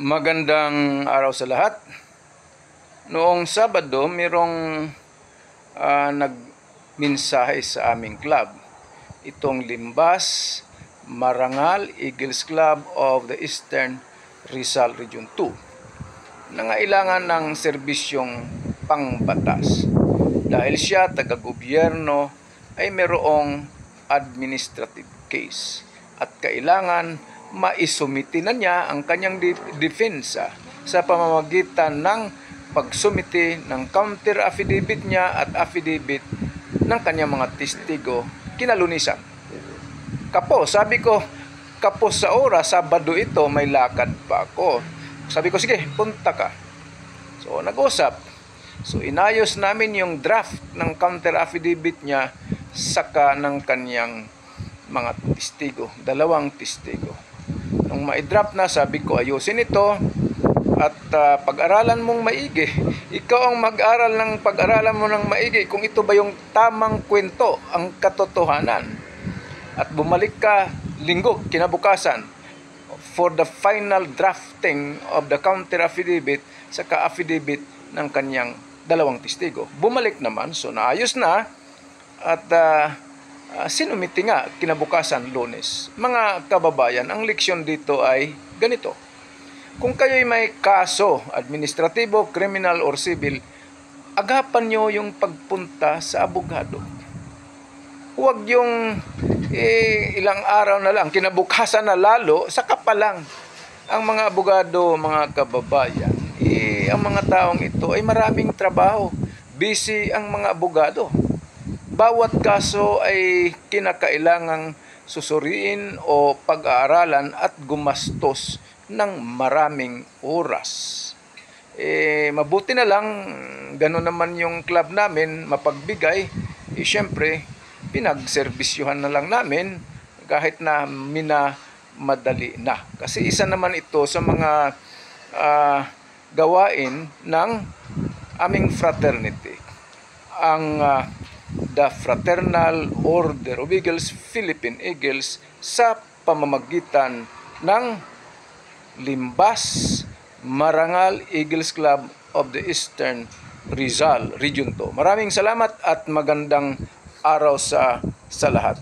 Magandang araw sa lahat. Noong Sabado, mayroong nagmensahe sa aming club. Itong Limbas Marangal Eagles Club of the Eastern Rizal Region 2. Nangailangan ng serbisyong pangbatas. Dahil siya, taga-gobyerno, ay mayroong administrative case. At kailangan maisumiti na niya ang kanyang depensa sa pamamagitan ng pagsumiti ng counter affidavit niya at affidavit ng kanyang mga testigo kinalunisan. Sabi ko, kapos sa oras, Sabado ito, may lakad pa ako. Sabi ko, sige, punta ka. So, nag-usap. So, inayos namin yung draft ng counter affidavit niya saka ng kanyang mga testigo, 2 testigo. Nung ma-draft na, sabi ko, ayusin ito at pag-aralan mong maigi. Ikaw ang mag-aral ng pag-aralan mo ng maigi kung ito ba yung tamang kwento, ang katotohanan. At bumalik ka linggo, kinabukasan, for the final drafting of the counter affidavit sa ka-affidavit ng kanyang 2 testigo. Bumalik naman, so naayos na at sinumiti nga kinabukasan, Lunes. Mga kababayan, ang leksyon dito ay ganito. Kung kayo'y may kaso, administratibo, criminal, or civil, agapan nyo yung pagpunta sa abogado. Huwag yung ilang araw na lang, kinabukasan na lalo, saka pa lang. Ang mga abogado, mga kababayan, ang mga taong ito ay maraming trabaho. Busy ang mga abogado. Bawat kaso ay kinakailangang susuriin o pag-aaralan at gumastos ng maraming oras. Mabuti na lang, gano'n naman yung club namin, mapagbigay. Siyempre, pinagserbisyuhan na lang namin kahit na minamadali na. Kasi isa naman ito sa mga gawain ng aming fraternity. Ang the Fraternal Order of Eagles, Philippine Eagles, sa pamamagitan ng Limbas Marangal Eagles Club of the Eastern Rizal Region 2. Maraming salamat at magandang araw sa lahat.